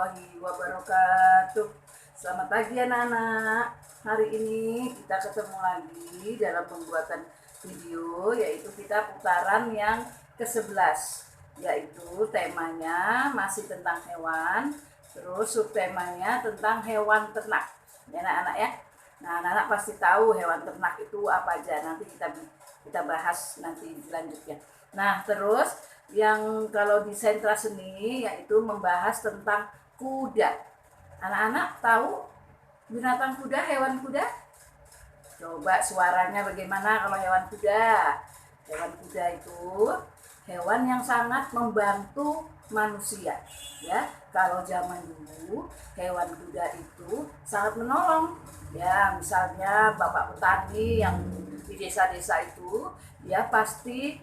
warahmatullahi wabarakatuh. Selamat pagi anak-anak. Hari ini kita ketemu lagi dalam pembuatan video, yaitu kita putaran yang ke-11, yaitu temanya masih tentang hewan, terus subtemanya tentang hewan ternak. Ya anak-anak ya. Nah, anak-anak pasti tahu hewan ternak itu apa aja. Nanti kita bahas nanti selanjutnya. Nah, terus yang kalau di sentra seni yaitu membahas tentang kuda. Anak-anak tahu binatang kuda, hewan kuda? Coba suaranya bagaimana kalau hewan kuda? Hewan kuda itu hewan yang sangat membantu manusia. Ya, kalau zaman dulu hewan kuda itu sangat menolong. Ya, misalnya bapak petani yang di desa-desa itu ya pasti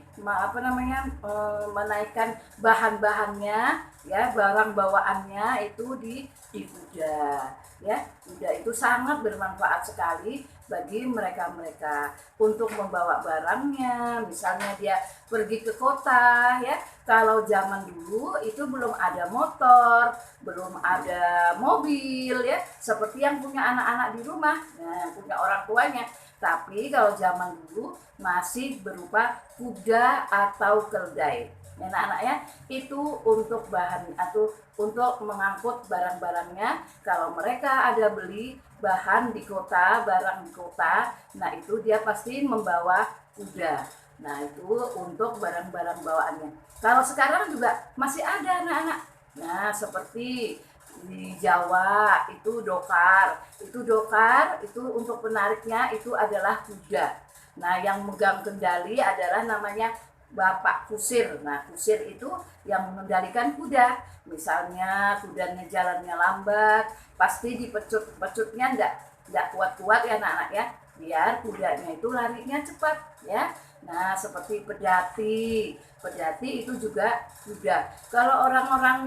menaikkan bahan-bahannya, ya barang bawaannya itu di kuda. Ya, kuda itu sangat bermanfaat sekali bagi mereka-mereka untuk membawa barangnya. Misalnya dia pergi ke kota, ya. Kalau zaman dulu itu belum ada motor, belum ada mobil, ya, seperti yang punya anak-anak di rumah, yang punya orang tuanya. Tapi kalau zaman dulu masih berupa kuda atau keledai. Ya, anak-anak ya, itu untuk bahan atau untuk mengangkut barang-barangnya. Kalau mereka ada beli bahan di kota, barang di kota, nah itu dia pasti membawa kuda. Nah, itu untuk barang-barang bawaannya. Kalau sekarang juga masih ada anak-anak. Nah, seperti di Jawa itu dokar. Itu untuk penariknya itu adalah kuda. Nah, yang megang kendali adalah namanya Bapak Kusir. Nah, kusir itu yang mengendalikan kuda. Misalnya kudanya jalannya lambat, pasti dipecut-pecutnya enggak kuat-kuat ya anak-anak ya. Biar kudanya itu larinya cepat ya. Nah, seperti pedati. Pedati itu juga kuda. Kalau orang-orang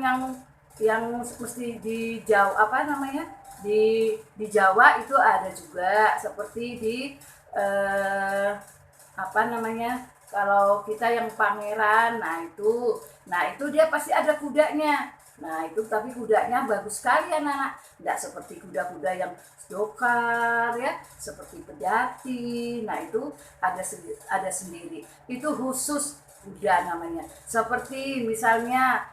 yang mesti di Jawa di Jawa itu ada juga seperti di kalau kita yang pangeran, nah itu dia pasti ada kudanya. Nah itu tapi kudanya bagus sekali anak-anak, tidak seperti kuda-kuda yang dokar ya, seperti pedati. Nah itu ada sendiri. Itu khusus kuda namanya. Seperti misalnya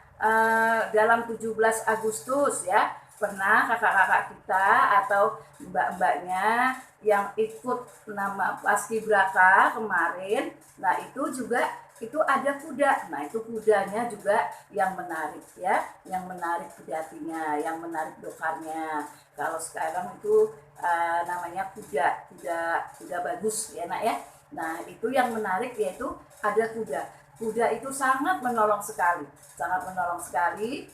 dalam 17 Agustus ya, pernah kakak-kakak kita atau mbak-mbaknya yang ikut nama Paskibraka kemarin, nah itu juga itu ada kuda. Nah itu kudanya juga yang menarik ya, yang menarik pedatinya, yang menarik dokarnya. Kalau sekarang itu namanya kuda bagus ya nak ya. Nah itu yang menarik yaitu ada kuda. Kuda itu sangat menolong sekali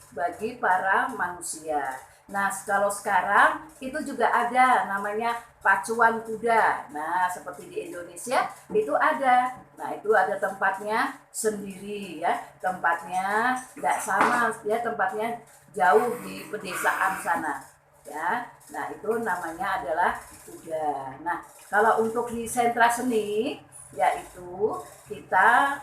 bagi para manusia. Nah, kalau sekarang itu juga ada namanya pacuan kuda. Nah, seperti di Indonesia itu ada. Nah, itu ada tempatnya sendiri ya. Tempatnya tidak sama ya, tempatnya jauh di pedesaan sana. Ya. Nah, itu namanya adalah kuda. Nah, kalau untuk di sentra seni yaitu kita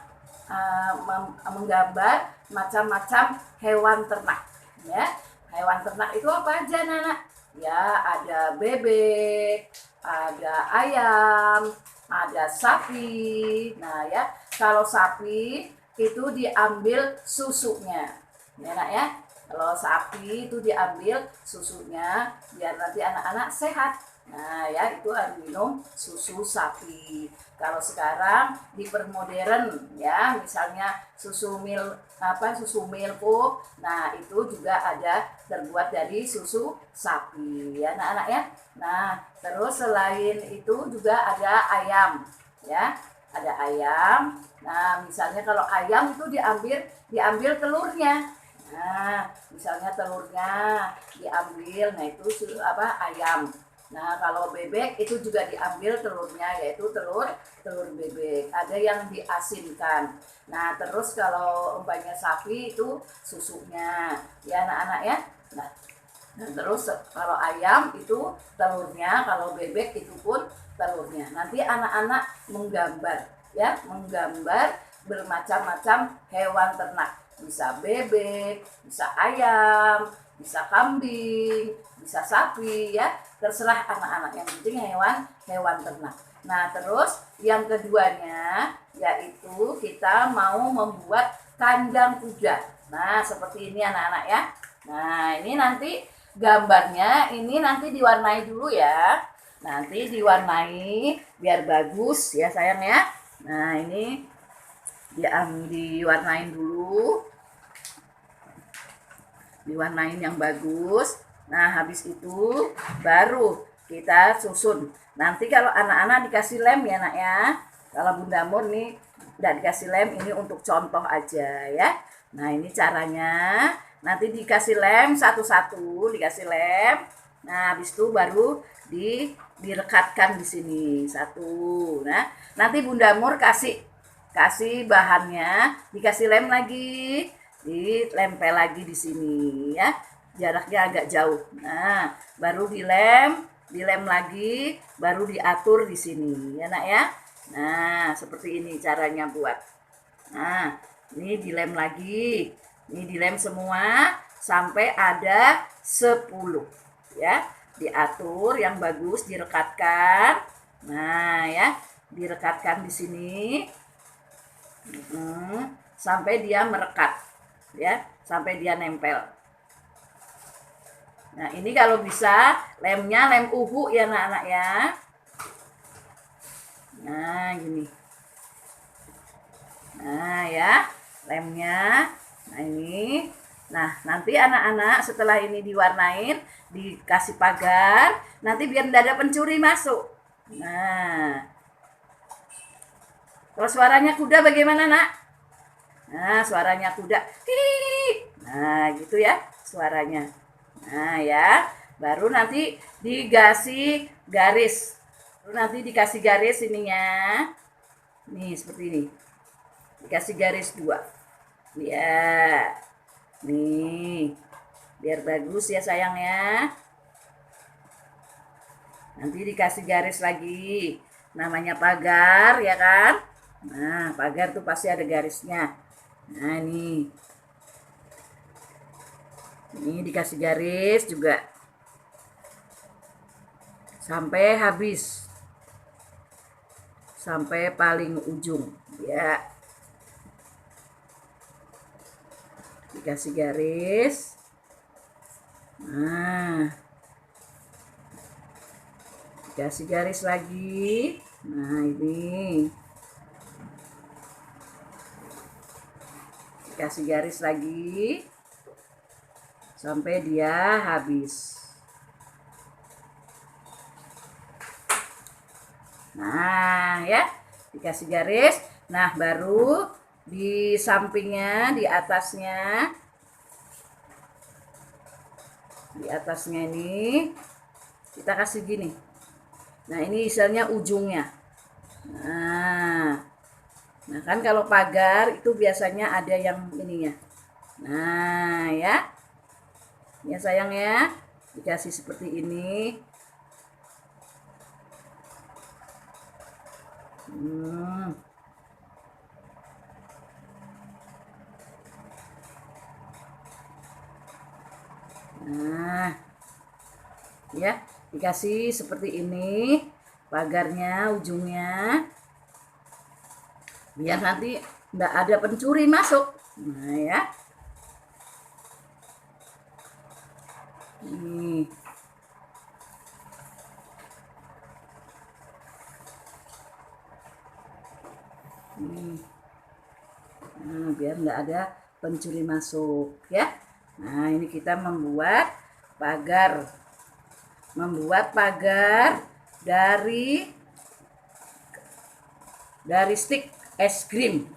menggambar macam-macam hewan ternak ya. Hewan ternak itu apa aja anak-anak? Ya ada bebek, ada ayam, ada sapi. Nah ya, kalau sapi itu diambil susunya ya anak ya. Kalau sapi itu diambil susunya biar nanti anak-anak sehat. Nah ya, itu harus minum susu sapi. Kalau sekarang dipermodern ya, misalnya susu milko. Nah itu juga ada terbuat dari susu sapi ya anak-anak ya. Nah terus selain itu juga ada ayam ya, ada ayam. Nah misalnya kalau ayam itu diambil telurnya. Nah misalnya telurnya diambil, nah itu ayam. Nah kalau bebek itu juga diambil telurnya, yaitu telur bebek. Ada yang diasinkan. Nah terus kalau umpamanya sapi itu susunya ya anak-anak ya. Nah terus kalau ayam itu telurnya, kalau bebek itu pun telurnya. Nanti anak-anak menggambar bermacam-macam hewan ternak. Bisa bebek, bisa ayam, bisa kambing, bisa sapi ya, terserah anak-anak, yang penting hewan ternak. Nah, terus yang keduanya yaitu kita mau membuat kandang kuda. Nah, seperti ini anak-anak ya. Nah, ini nanti gambarnya ini nanti diwarnai dulu ya. Nanti diwarnai biar bagus ya sayang ya. Nah, ini diwarnain dulu. Diwarnain yang bagus. Nah, habis itu baru kita susun. Nanti kalau anak-anak dikasih lem ya nak ya. Kalau Bunda Mur nih tidak dikasih lem, ini untuk contoh aja ya. Nah, ini caranya. Nanti dikasih lem satu-satu, dikasih lem. Nah, habis itu baru direkatkan di sini satu. Nah, nanti Bunda Mur kasih bahannya, dikasih lem lagi, ditempel lagi di sini ya. Jaraknya agak jauh. Nah, baru dilem lagi, baru diatur di sini ya nak ya. Nah, seperti ini caranya buat. Nah, ini dilem lagi. Ini dilem semua sampai ada 10 ya. Diatur yang bagus, direkatkan. Nah, ya, direkatkan di sini. Sampai dia merekat ya, sampai dia nempel. Nah, ini kalau bisa lemnya lem uhu ya anak-anak ya. Nah, gini. Nah, ya, lemnya. Nah, ini. Nah, nanti anak-anak setelah ini diwarnain, dikasih pagar, nanti biar tidak ada pencuri masuk. Nah, kalau suaranya kuda bagaimana nak? Nah, suaranya kuda. Nah, gitu ya suaranya. Nah, ya. Baru nanti dikasih garis. Baru nanti dikasih garis ininya. Nih, seperti ini. Dikasih garis 2. Ya. Nih. Biar bagus ya sayang ya. Nanti dikasih garis lagi. Namanya pagar ya kan? Nah, pagar tuh pasti ada garisnya. Nah, ini. Ini dikasih garis juga. Sampai habis. Sampai paling ujung. Ya. Dikasih garis. Nah. Dikasih garis lagi. Nah, ini. Dikasih garis lagi. Sampai dia habis. Nah, ya, dikasih garis. Nah, baru di sampingnya, di atasnya ini kita kasih gini. Nah, ini misalnya ujungnya. Nah, kan kalau pagar itu biasanya ada yang ininya. Nah, ya. Ya sayang ya, dikasih seperti ini. Nah, ya, dikasih seperti ini pagarnya, ujungnya, biar nanti nggak ada pencuri masuk. Nah, ya. Nih. Nah, biar nggak ada pencuri masuk ya. Nah, ini kita membuat pagar dari stik es krim.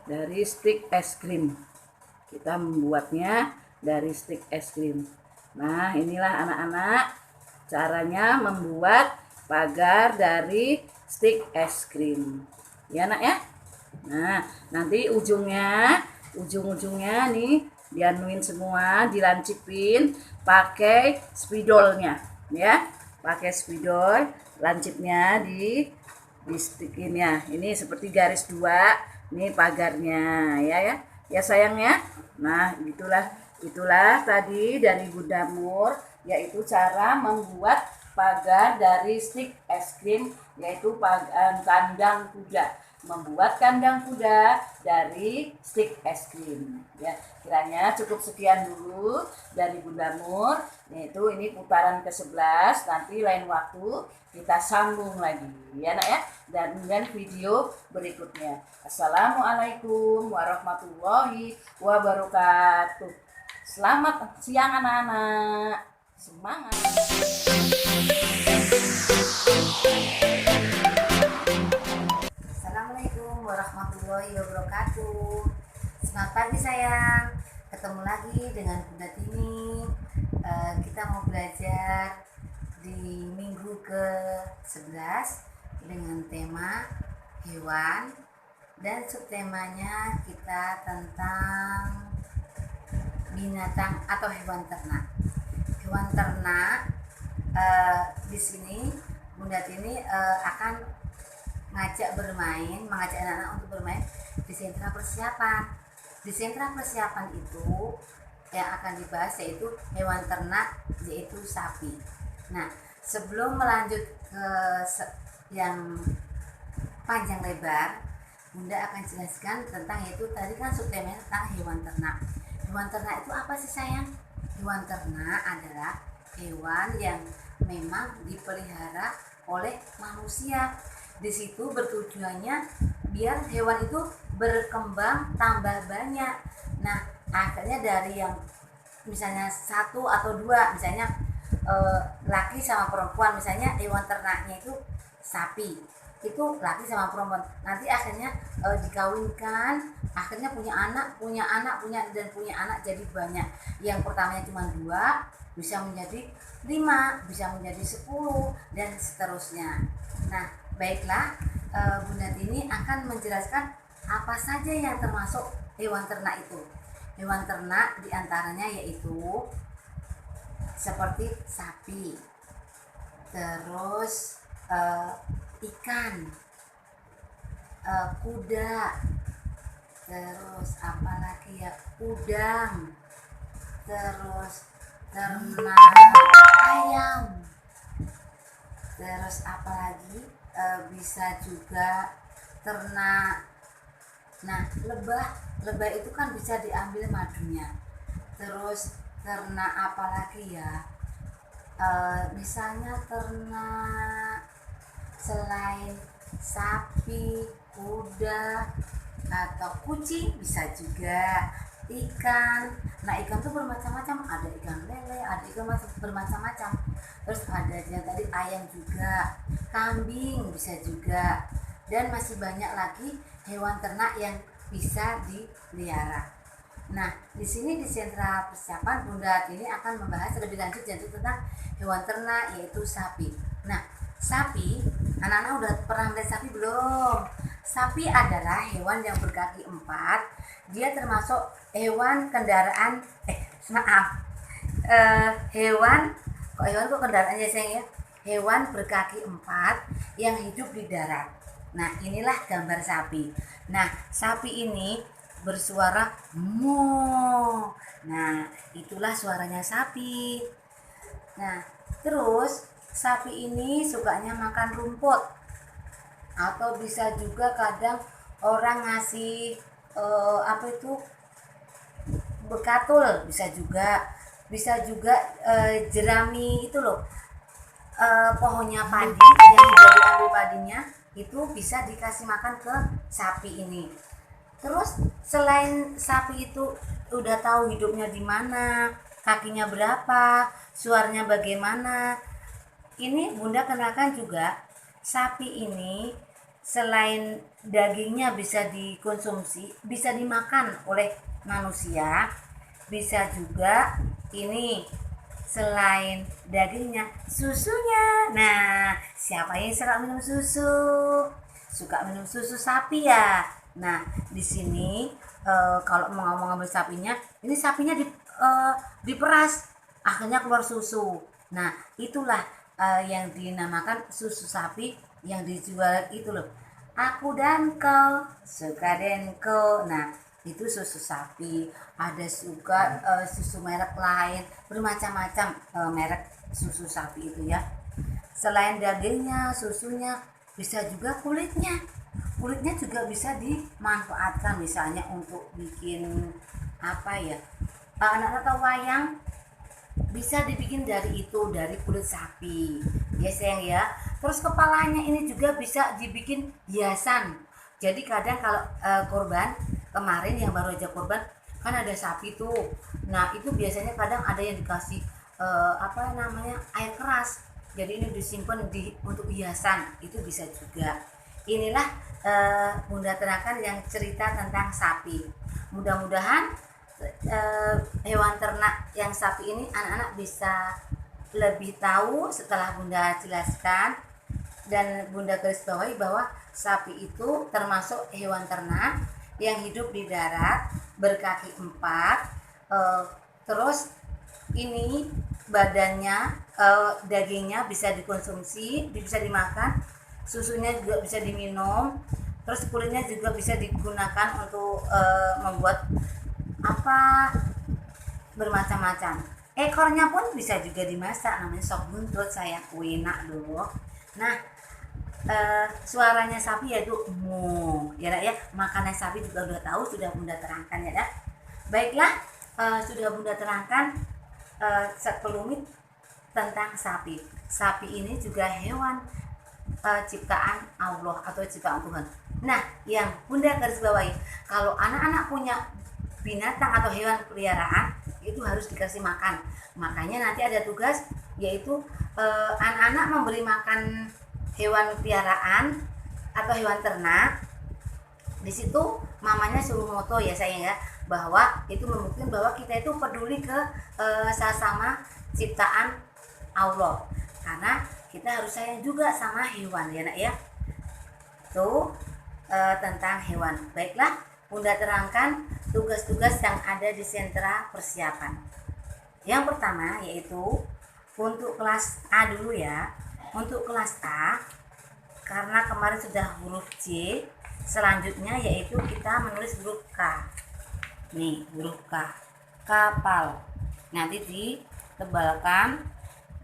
Dari stik es krim. Kita membuatnya dari stik es krim. Nah, inilah anak-anak caranya membuat pagar dari stik es krim. Ya, Nak ya? Nah, nanti ujung-ujungnya nih dianuin semua, dilancipin pakai spidolnya, ya. Pakai spidol. lancipnya di stikinnya. Ini seperti garis 2, ini pagarnya ya sayang ya. Nah, itulah tadi dari Bunda Mur, yaitu cara membuat pagar dari stik es krim, yaitu kandang kuda. Membuat kandang kuda dari stik es krim. Ya, kiranya cukup sekian dulu dari Bunda Mur. Yaitu ini putaran ke-11, nanti lain waktu kita sambung lagi ya nak ya, dan dengan video berikutnya. Assalamualaikum warahmatullahi wabarakatuh. Selamat siang anak-anak, semangat. Assalamualaikum warahmatullahi wabarakatuh. Selamat pagi sayang. Ketemu lagi dengan Bunda Tini. Kita mau belajar di minggu ke-11 dengan tema hewan, dan subtemanya kita tentang binatang atau hewan ternak. Hewan ternak di sini Bunda Tini akan mengajak anak-anak untuk bermain di sentra persiapan. Di sentra persiapan itu yang akan dibahas yaitu hewan ternak, yaitu sapi. Nah, sebelum melanjut ke yang panjang lebar, Bunda akan jelaskan tentang, yaitu tadi kan subtemanya tentang hewan ternak. Hewan ternak itu apa sih sayang? Hewan ternak adalah hewan yang memang dipelihara oleh manusia. Di situ bertujuannya biar hewan itu berkembang tambah banyak. Nah, akhirnya dari yang misalnya 1 atau 2, misalnya laki sama perempuan, misalnya hewan ternaknya itu sapi, itu laki sama perempuan, nanti akhirnya dikawinkan, akhirnya punya anak dan punya anak jadi banyak. Yang pertamanya cuma 2 bisa menjadi 5, bisa menjadi 10, dan seterusnya. Nah, baiklah, Bunda Tini akan menjelaskan apa saja yang termasuk hewan ternak itu. Hewan ternak diantaranya yaitu seperti sapi, terus ikan, kuda, terus apalagi ya, udang, terus ternak ayam, terus apalagi bisa juga ternak. Nah, lebah itu kan bisa diambil madunya. Terus ternak apalagi ya, misalnya ternak selain sapi, kuda, atau kucing, bisa juga ikan. Nah, ikan tuh bermacam-macam, ada ikan lele, ada ikan bermacam-macam. Terus ada yang tadi ayam juga, kambing bisa juga, dan masih banyak lagi hewan ternak yang bisa dipelihara. Nah, di sini di sentra persiapan Bunda ini akan membahas lebih lanjut yaitu tentang hewan ternak, yaitu sapi. Nah, sapi, anak-anak udah pernah melihat sapi belum? Sapi adalah hewan yang berkaki 4. Dia termasuk hewan kendaraan hewan kok kendaraan ya sayang ya? Hewan berkaki 4 yang hidup di darat. Nah, inilah gambar sapi. Nah, sapi ini bersuara mo. Nah, itulah suaranya sapi. Nah, terus sapi ini sukanya makan rumput, atau bisa juga kadang orang ngasih bekatul, bisa juga jerami itu loh, pohonnya padi yang udah diambil padinya itu bisa dikasih makan ke sapi ini. Terus selain sapi itu udah tahu hidupnya di mana, kakinya berapa, suaranya bagaimana, ini Bunda kenalkan juga sapi ini selain dagingnya bisa dikonsumsi, bisa dimakan oleh manusia, bisa juga ini selain dagingnya, susunya. Nah, siapa yang suka minum susu? Suka minum susu sapi ya. Nah, di sini kalau mau ngomong-ngomong sapinya, ini sapinya diperas, akhirnya keluar susu. Nah, itulah yang dinamakan susu sapi yang dijual itu loh. Aku dan kau suka denko. Nah, itu susu sapi. Ada juga susu merek lain, bermacam-macam merek susu sapi itu ya. Selain dagingnya, susunya, bisa juga kulitnya. Kulitnya juga bisa dimanfaatkan misalnya untuk bikin apa ya? Anak-anak tahu wayang bisa dibikin dari itu, dari kulit sapi ya sayang ya. Terus kepalanya ini juga bisa dibikin hiasan. Jadi kadang kalau korban kemarin yang baru aja korban kan ada sapi tuh. Nah itu biasanya kadang ada yang dikasih apa namanya, air keras. Jadi ini disimpan untuk hiasan, itu bisa juga. Inilah Bunda terangkan yang cerita tentang sapi. Mudah-mudahan hewan ternak yang sapi ini anak-anak bisa lebih tahu setelah Bunda jelaskan, dan Bunda garis bawahi bahwa sapi itu termasuk hewan ternak yang hidup di darat, berkaki 4, terus ini badannya, dagingnya bisa dikonsumsi, bisa dimakan, susunya juga bisa diminum, terus kulitnya juga bisa digunakan untuk membuat apa, bermacam-macam. Ekornya pun bisa juga dimasak, namanya sop buntut, saya enak loh. Nah, suaranya sapi yaitu mu ya nak ya. Makanan sapi juga udah tahu, sudah Bunda terangkan ya nak. Baiklah, sudah Bunda terangkan sekelumit tentang sapi. Sapi ini juga hewan ciptaan Allah atau ciptaan Tuhan. Nah, yang Bunda garis bawahi, kalau anak-anak punya binatang atau hewan peliharaan itu harus dikasih makan. Makanya nanti ada tugas, yaitu anak-anak memberi makan hewan peliharaan atau hewan ternak. Di situ mamanya suruh moto ya sayang ya, bahwa itu membuktikan bahwa kita itu peduli ke sesama ciptaan Allah, karena kita harus sayang juga sama hewan ya nak ya. Itu tentang hewan. Baiklah, Bunda terangkan tugas-tugas yang ada di sentra persiapan. Yang pertama yaitu untuk kelas A dulu ya. Untuk kelas A, karena kemarin sudah huruf C, selanjutnya yaitu kita menulis huruf K. Nih, huruf K. Kapal. Nanti ditebalkan,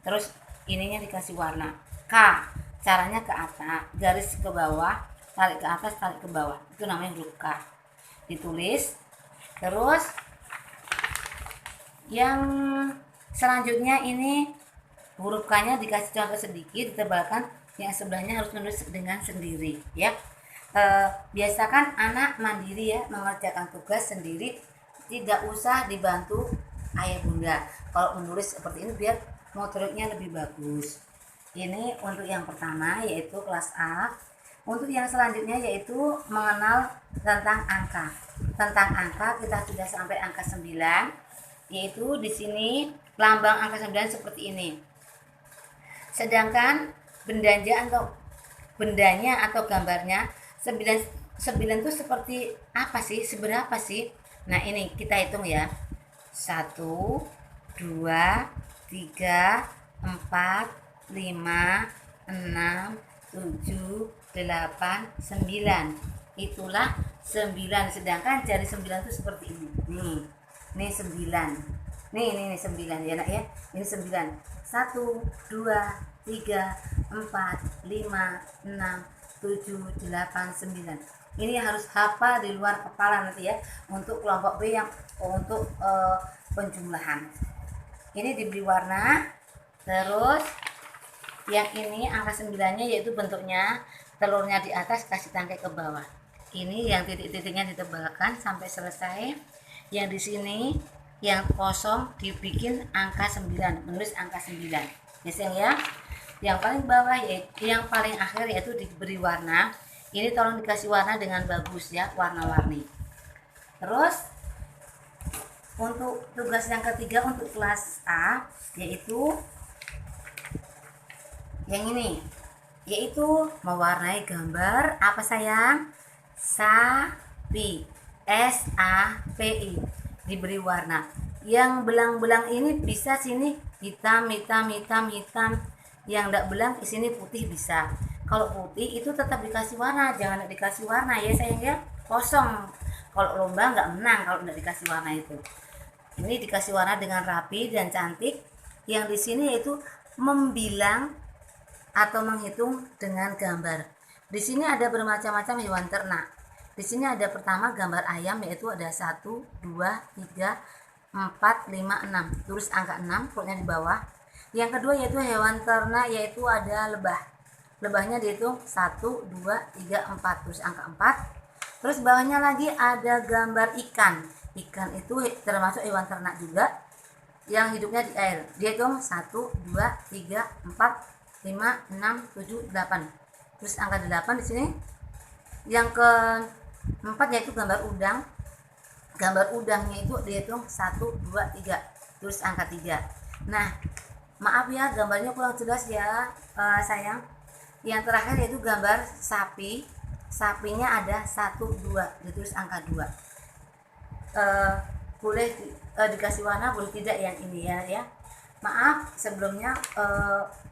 terus ininya dikasih warna. K. Caranya ke atas, garis ke bawah, tarik ke atas, tarik ke bawah. Itu namanya huruf K. Ditulis. Terus yang selanjutnya ini huruf K-nya dikasih contoh sedikit, ditebalkan, yang sebelahnya harus menulis dengan sendiri ya. Biasakan anak mandiri ya, mengerjakan tugas sendiri, tidak usah dibantu ayah bunda kalau menulis seperti ini, biar motoriknya lebih bagus. Ini untuk yang pertama yaitu kelas A. Untuk yang selanjutnya yaitu mengenal tentang angka. Tentang angka kita sudah sampai angka 9, yaitu di sini lambang angka 9 seperti ini. Sedangkan bendanya atau gambarnya 9 itu seperti apa sih? Seberapa sih? Nah, ini kita hitung ya. 1 2 3 4 5 6 7 8 9. Itulah 9. Sedangkan jari 9 itu seperti ini. Nih 9. Nih 9 ya nak ya. Ini 9. 1 2 3 4 5 6 7 8 9. Ini harus hafal di luar kepala nanti ya, untuk kelompok B yang untuk penjumlahan. Ini diberi warna. Terus yang ini angka 9-nya yaitu bentuknya telurnya di atas, kasih tangkai ke bawah. Ini yang titik-titiknya ditebalkan sampai selesai. Yang di sini yang kosong dibikin angka 9, menulis angka 9. Ya sayang ya. Yang paling bawah yaitu yang paling akhir yaitu diberi warna. Ini tolong dikasih warna dengan bagus ya, warna-warni. Terus untuk tugas yang ketiga untuk kelas A yaitu yang ini, yaitu mewarnai gambar apa sayang? Sapi. SAPI. Diberi warna. Yang belang-belang ini bisa sini hitam, hitam, hitam, hitam. Yang enggak belang di sini putih bisa. Kalau putih itu tetap dikasih warna, jangan dikasih warna ya sayang ya, kosong. Kalau lomba nggak menang kalau nggak dikasih warna itu. Ini dikasih warna dengan rapi dan cantik. Yang di sini yaitu membilang atau menghitung dengan gambar. Di sini ada bermacam-macam hewan ternak. Di sini ada pertama gambar ayam, yaitu ada 1, 2, 3, 4, 5, 6. Tulis angka 6 pokoknya di bawah. Yang kedua yaitu hewan ternak, yaitu ada lebah. Lebahnya dihitung 1, 2, 3, 4. Tulis angka 4. Terus bawahnya lagi ada gambar ikan. Ikan itu termasuk hewan ternak juga yang hidupnya di air. Dia hitung 1, 2, 3, 4, 5, 6, 7, 8. Terus angka 8 di sini. Yang keempat yaitu gambar udang. Gambar udangnya itu dihitung 1, 2, 3. Terus angka 3. Nah, maaf ya gambarnya kurang jelas ya sayang. Yang terakhir yaitu gambar sapi. Sapinya ada 1, 2. Ditulis angka 2. Boleh dikasih warna, boleh tidak yang ini ya. Maaf sebelumnya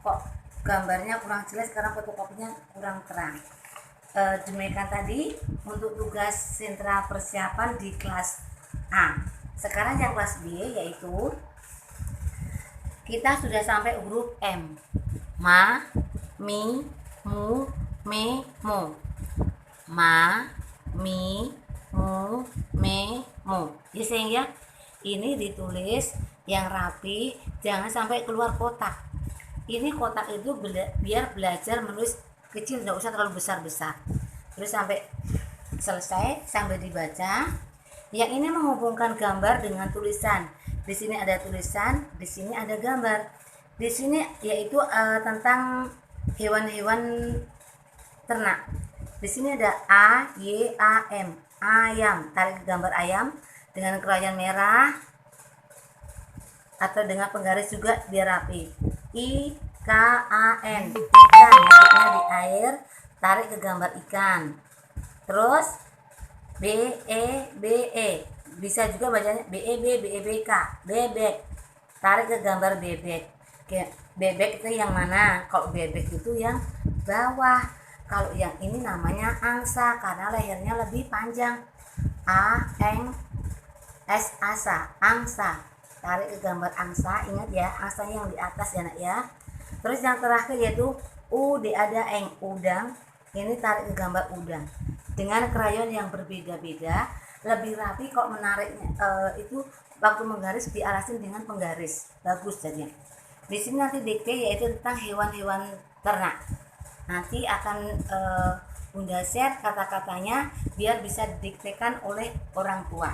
kok gambarnya kurang jelas karena fotokopinya kurang terang. Demikian tadi untuk tugas sentra persiapan di kelas A. Sekarang yang kelas B yaitu kita sudah sampai huruf M. Ma, mi, mu, me, mo. Ma, mi, mu, me, mo. Ya sayang ya. Ini ditulis yang rapi, jangan sampai keluar kotak. Ini kotak itu biar belajar menulis kecil, tidak usah terlalu besar-besar. Terus sampai selesai sambil dibaca. Yang ini menghubungkan gambar dengan tulisan. Di sini ada tulisan, di sini ada gambar. Di sini yaitu tentang hewan-hewan ternak. Di sini ada A, Y, A, M. Ayam. Tarik gambar ayam dengan krayon merah atau dengan penggaris juga biar rapi. I, K, A, N. Ikan, hidupnya di air. Tarik ke gambar ikan. Terus B, E, B, E. Bisa juga bacanya B, E, B, B, E, B, K. Bebek. Tarik ke gambar bebek. Bebek itu yang mana? Kalau bebek itu yang bawah. Kalau yang ini namanya angsa karena lehernya lebih panjang. A, Eng, S, Asa. Angsa. Tarik ke gambar angsa. Ingat ya, angsa yang di atas ya nak ya. Terus yang terakhir yaitu U, D, ada Eng, udang. Ini tarik ke gambar udang. Dengan krayon yang berbeda-beda, lebih rapi kok menariknya itu waktu menggaris dialasin dengan penggaris. Bagus jadinya. Di sini nanti dikte yaitu tentang hewan-hewan ternak. Nanti akan Bunda share kata-katanya biar bisa didiktekan oleh orang tua.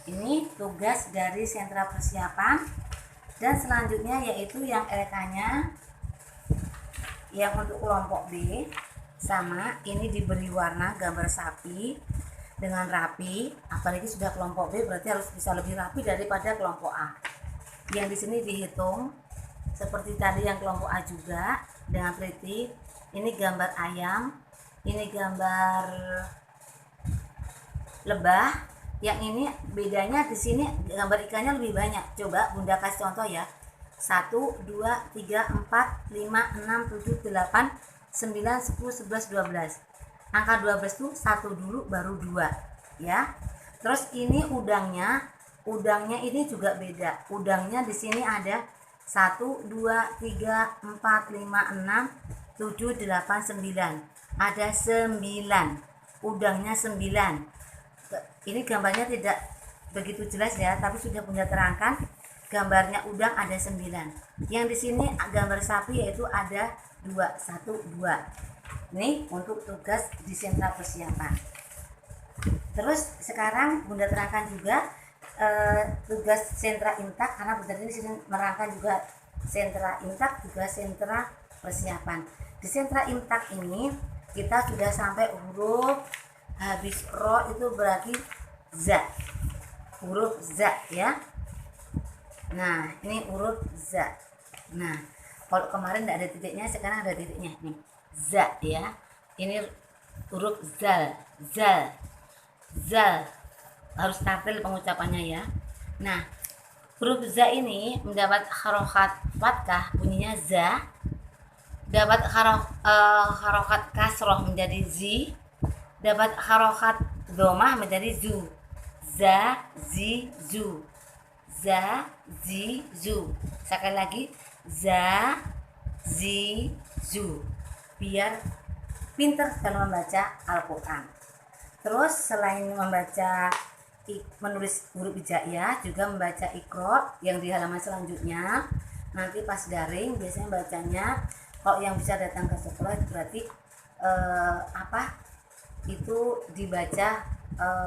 Ini tugas dari sentra persiapan. Dan selanjutnya yaitu yang LK-nya yang untuk kelompok B sama ini diberi warna gambar sapi dengan rapi. Apalagi sudah kelompok B berarti harus bisa lebih rapi daripada kelompok A. Yang di sini dihitung seperti tadi yang kelompok A juga dengan teliti. Ini gambar ayam, ini gambar lebah. Yang ini bedanya di sini gambar ikannya lebih banyak. Coba Bunda kasih contoh ya. 1, 2, 3, 4, 5, 6, 7, 8, 9, 10, 11, 12. Angka 12 itu 1 dulu baru 2 ya. Terus ini udangnya ini juga beda. Udangnya di sini ada 1, 2, 3, 4, 5, 6, 7, 8, 9. Ada 9. Udangnya 9. Ini gambarnya tidak begitu jelas ya, tapi sudah Bunda terangkan. Gambarnya udang ada 9. Yang di sini gambar sapi yaitu ada 2, 1, 2. Ini untuk tugas di sentra persiapan. Terus sekarang Bunda terangkan juga tugas sentra intak, karena Bunda ini sini merangkan juga sentra intak juga sentra persiapan. Di sentra intak ini kita sudah sampai huruf habis ro itu berarti za, huruf za ya. Nah ini huruf za. Nah kalau kemarin tidak ada titiknya, sekarang ada titiknya nih, za ya. Ini huruf zal, zal, zal. Harus tampil pengucapannya ya. Nah Huruf za ini mendapat harokat fathah bunyinya za, dapat harokat kasroh menjadi zi, dapat harokat domah menjadi zu. Za, zi, zu. Za, zi, zu. Sekali lagi, za, zi, zu. Biar pinter dalam membaca Al-Quran. Terus selain membaca menulis huruf hijaiyah, juga membaca Iqra yang di halaman selanjutnya. Nanti pas daring biasanya bacanya, kalau yang bisa datang ke sekolah berarti itu dibaca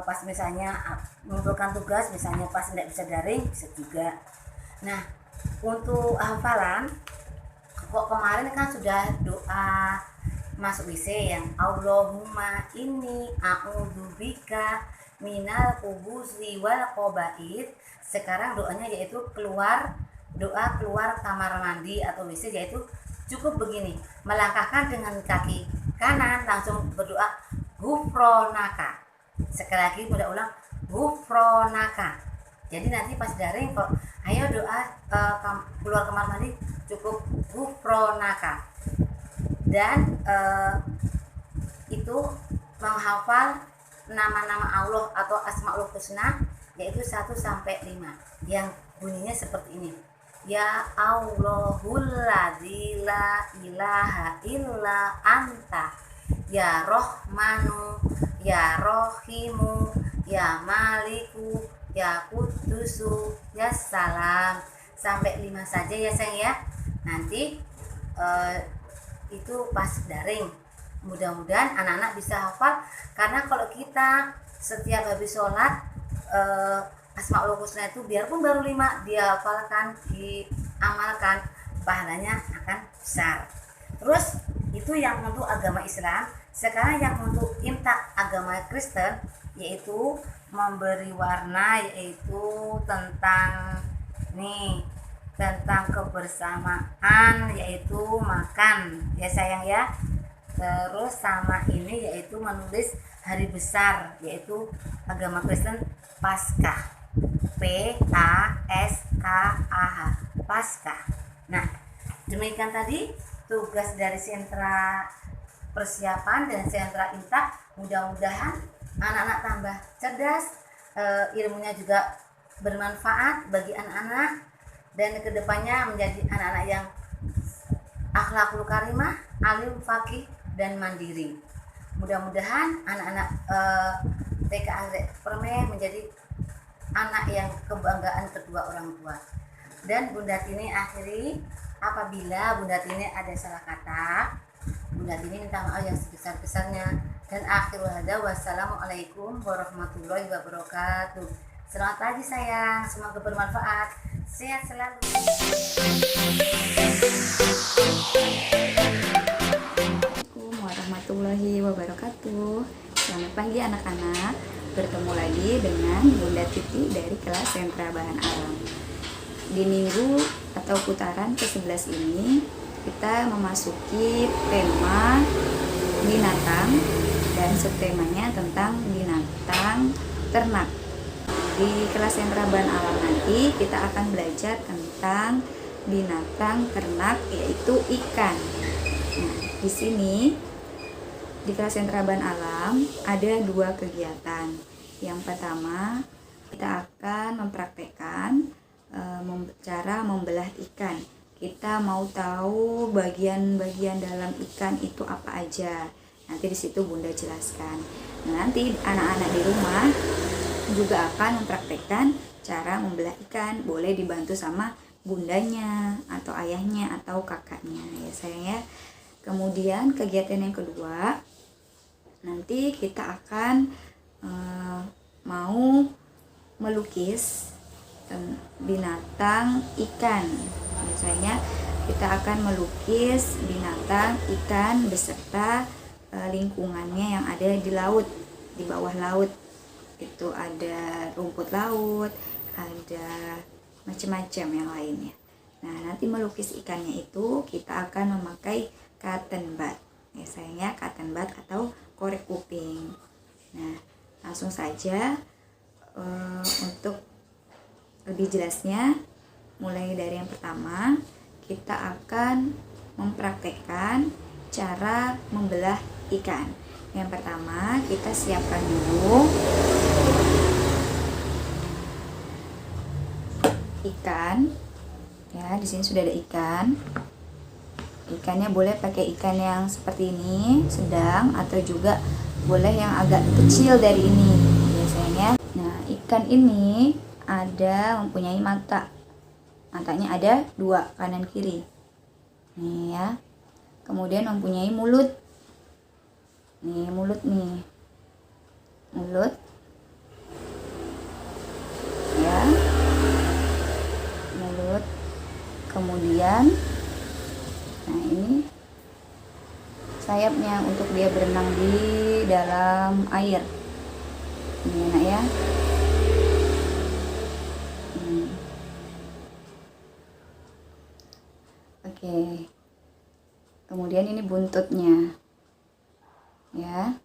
pas misalnya mengumpulkan tugas, misalnya pas tidak bisa daring bisa juga. Nah, untuk hafalan kok kemarin kan sudah doa masuk WC yang Allahumma inni a'udzubika minal khubuthi wal khaba'ith. Sekarang doanya yaitu doa keluar kamar mandi atau WC, yaitu cukup begini, melangkahkan dengan kaki kanan langsung berdoa ghufronaka. Sekali lagi mudah ulang, ghufronaka. Jadi nanti pas daring kok ayo doa keluar kamar mandi cukup ghufronaka. Dan itu menghafal nama-nama Allah atau Asmaul Husna yaitu 1 sampai 5 yang bunyinya seperti ini. Ya Allahul ladzi la ilaha illa anta, ya Rahmanu, ya Rahimu, ya Maliku, ya Kudusu, ya Salam. Sampai 5 saja ya sayang ya. Nanti itu pas daring. Mudah-mudahan anak-anak bisa hafal, karena kalau kita setiap habis sholat Asmaul Husna itu biarpun baru 5 dia hafalkan, diamalkan, pahalanya akan besar. Terus itu yang untuk agama Islam. Sekarang yang untuk imtak agama Kristen, yaitu memberi warna, yaitu tentang kebersamaan, yaitu makan ya sayang ya. Terus sama ini yaitu menulis hari besar, yaitu agama Kristen Paskah, P-A-S-K-A-H, Paskah. Nah, demikian tadi tugas dari sentra persiapan dan sentra imtak. Mudah-mudahan anak-anak tambah cerdas, ilmunya juga bermanfaat bagi anak-anak, dan kedepannya menjadi anak-anak yang akhlakul karimah, alim, fakih, dan mandiri. Mudah-mudahan anak-anak TK Anggrek Permai menjadi anak yang kebanggaan kedua orang tua. Dan Bunda Tini akhiri, apabila Bunda Tini ada salah kata, Bunda Tini minta maaf yang sebesar-besarnya. Dan akhirul hada, wassalamualaikum warahmatullahi wabarakatuh. Selamat pagi sayang, semoga bermanfaat. Sehat selalu. Assalamualaikum warahmatullahi wabarakatuh. Selamat pagi anak-anak. Bertemu lagi dengan Bunda Titi dari kelas Sentra Bahan Alam. Di minggu atau putaran ke-11 ini kita memasuki tema binatang dan subtemanya tentang binatang ternak. Di kelas Sentra Bahan Alam nanti kita akan belajar tentang binatang ternak, yaitu ikan. Nah, di sini di kelas Sentra Bahan Alam ada 2 kegiatan. Yang pertama, kita akan mempraktekkan cara membelah ikan. Kita mau tahu bagian-bagian dalam ikan itu apa aja. Nanti di situ Bunda jelaskan. Nah, nanti anak-anak di rumah juga akan mempraktekkan cara membelah ikan. Boleh dibantu sama bundanya atau ayahnya atau kakaknya ya sayang ya. Kemudian kegiatan yang kedua, nanti kita akan mau melukis binatang ikan. Biasanya kita akan melukis binatang ikan beserta lingkungannya yang ada di laut, di bawah laut. Itu ada rumput laut, ada macam-macam yang lainnya. Nah, nanti melukis ikannya itu kita akan memakai cotton bud. Ya sayangnya cotton bud atau korek kuping. Nah, langsung saja untuk lebih jelasnya, mulai dari yang pertama, kita akan mempraktekkan cara membelah ikan. Yang pertama, kita siapkan dulu ikan. Ya, di sini sudah ada ikan. Ikannya boleh pakai ikan yang seperti ini, sedang, atau juga boleh yang agak kecil dari ini biasanya. Nah, ikan ini mempunyai mata. Matanya ada 2, kanan kiri. Nih ya. Kemudian mempunyai mulut. Nih, mulut nih. Mulut. Ya. Mulut. Kemudian nah ini sayapnya untuk dia berenang di dalam air. Ini enak ya. Oke. Kemudian ini buntutnya. Ya.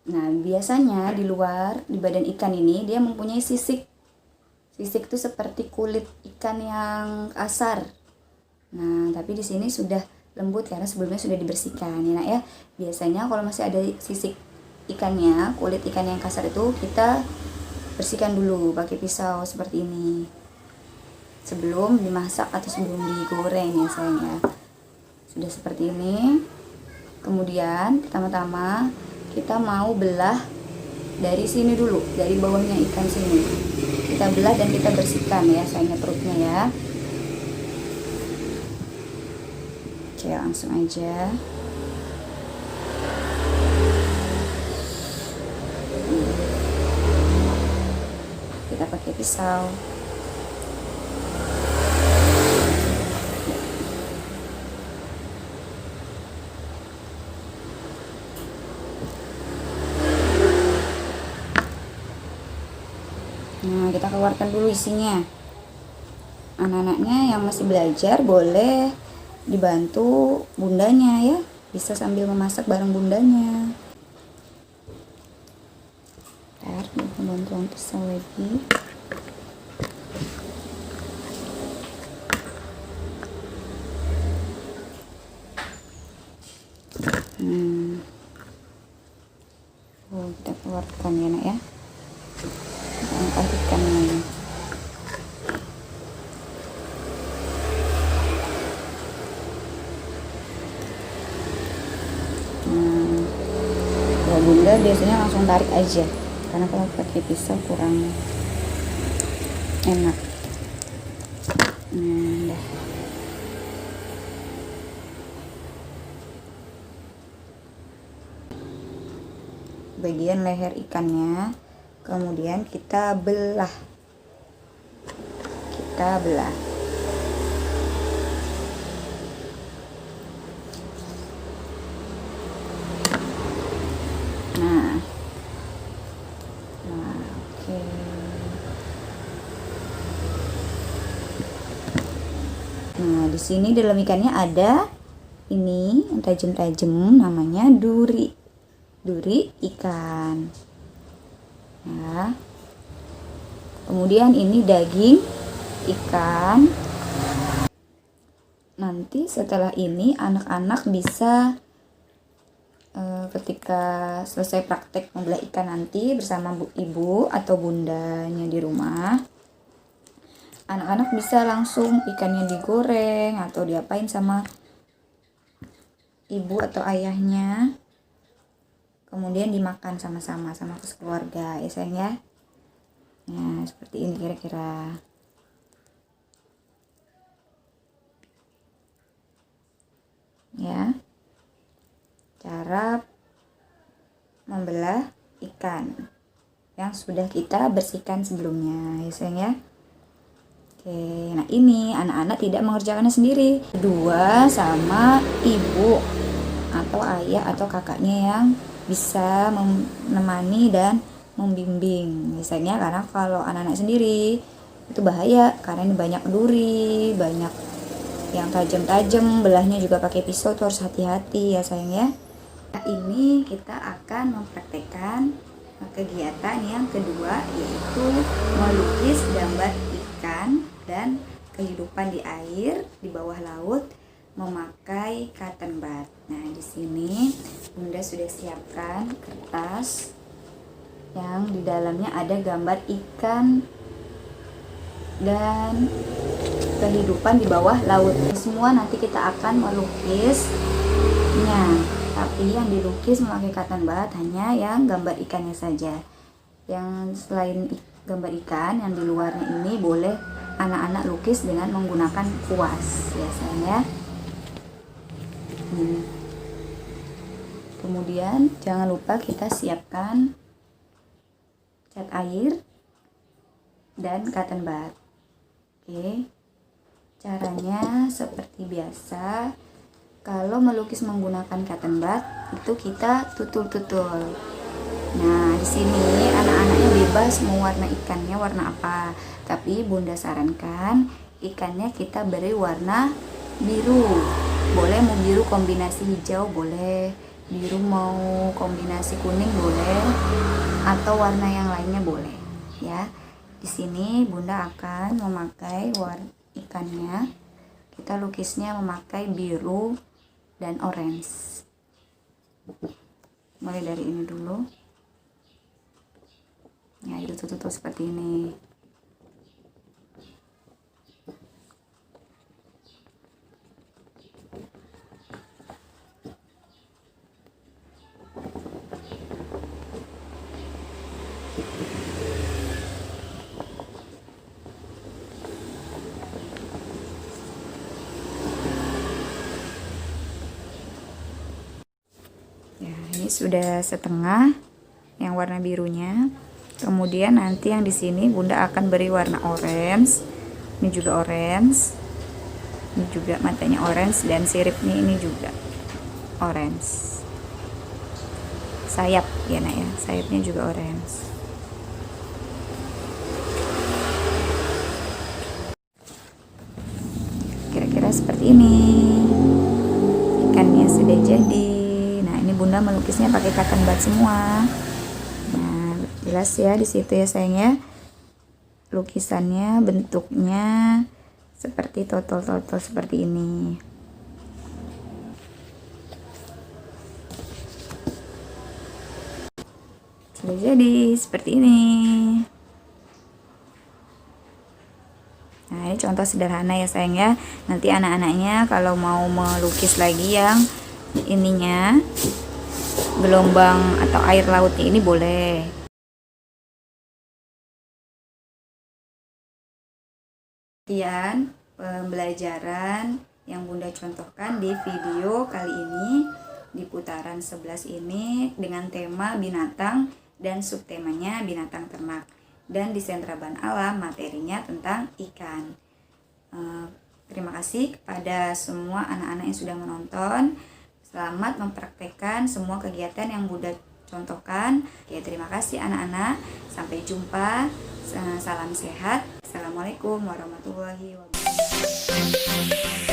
Nah, biasanya di luar, di badan ikan ini dia mempunyai sisik. Sisik itu seperti kulit ikan yang kasar. Nah, tapi di sini sudah lembut karena sebelumnya sudah dibersihkan. Ya, ya. Biasanya kalau masih ada sisik ikannya, kulit ikan yang kasar itu kita bersihkan dulu pakai pisau seperti ini. Sebelum dimasak atau sebelum digoreng ya sayang ya. Sudah seperti ini. Kemudian pertama-tama kita mau belah dari sini dulu, dari bawahnya ikan sini. Kita belah dan kita bersihkan ya sayangnya perutnya ya. Oke, langsung aja. Kita pakai pisau. Nah, kita keluarkan dulu isinya. Anak-anaknya yang masih belajar boleh dibantu bundanya ya, bisa sambil memasak bareng bundanya. Ntar bantuan pisau lagi. Kita keluarkan ya nak ya. Kita angkat ikannya. Kalau bunda biasanya langsung tarik aja, karena kalau pakai pisau kurang enak. Dah. Bagian leher ikannya, kemudian kita belah. Nah, oke. Nah, di sini dalam ikannya ada ini yang tajam-tajam, namanya duri ikan. Ya. Kemudian ini daging ikan. Nanti setelah ini anak-anak bisa ketika selesai praktek membelah ikan nanti bersama ibu atau bundanya di rumah, anak-anak bisa langsung ikannya digoreng atau diapain sama ibu atau ayahnya, kemudian dimakan sama-sama sama keluarga ya sayang ya. Nah, seperti ini kira-kira. Ya, cara membelah ikan yang sudah kita bersihkan sebelumnya ya sayang ya. Oke, nah ini anak-anak tidak mengerjakannya sendiri, berdua sama ibu atau ayah atau kakaknya yang bisa menemani dan membimbing misalnya, karena kalau anak-anak sendiri itu bahaya karena ini banyak duri, banyak yang tajam-tajam, belahnya juga pakai pisau tuh harus hati-hati ya sayang ya. Nah, ini kita akan mempraktekkan kegiatan yang kedua yaitu melukis gambar ikan dan kehidupan di air, di bawah laut memakai cotton bud. Nah, di sini Bunda sudah siapkan kertas yang di dalamnya ada gambar ikan dan kehidupan di bawah laut. Semua nanti kita akan melukisnya, tapi yang dilukis memakai cotton bud hanya yang gambar ikannya saja. Yang selain gambar ikan yang di luarnya ini boleh anak-anak lukis dengan menggunakan kuas biasanya. Kemudian jangan lupa kita siapkan cat air dan cotton bud. Oke, caranya seperti biasa. Kalau melukis menggunakan cotton bud itu kita tutul-tutul. Nah, di sini anak-anaknya bebas mau warna ikannya warna apa, tapi Bunda sarankan ikannya kita beri warna biru. Boleh mau biru kombinasi hijau boleh, biru mau kombinasi kuning boleh, atau warna yang lainnya boleh ya. Di sini Bunda akan memakai warna ikannya. Kita lukisnya memakai biru dan orange. Mulai dari ini dulu. Ya, itu tutup seperti ini. Ya, ini sudah setengah yang warna birunya. Kemudian nanti yang di sini Bunda akan beri warna orange. Ini juga orange. Ini juga matanya orange dan siripnya ini juga orange. Sayap ya nak ya, sayapnya juga orange. Kira-kira seperti ini. Ikannya sudah jadi. Nah, ini Bunda melukisnya pakai cotton bud semua. Nah, jelas ya di situ ya sayang ya. Lukisannya bentuknya seperti totol-totol seperti ini. Sudah jadi seperti ini. Nah, ini contoh sederhana ya sayang ya. Nanti anak-anaknya kalau mau melukis lagi yang ininya gelombang atau air lautnya ini boleh. Kemudian pembelajaran yang Bunda contohkan di video kali ini di putaran 11 ini dengan tema binatang dan subtemanya binatang ternak, dan di sentra bahan alam materinya tentang ikan. Terima kasih kepada semua anak-anak yang sudah menonton. Selamat mempraktekkan semua kegiatan yang Bunda contohkan. Oke, terima kasih anak-anak. Sampai jumpa. Salam sehat. Assalamualaikum warahmatullahi wabarakatuh.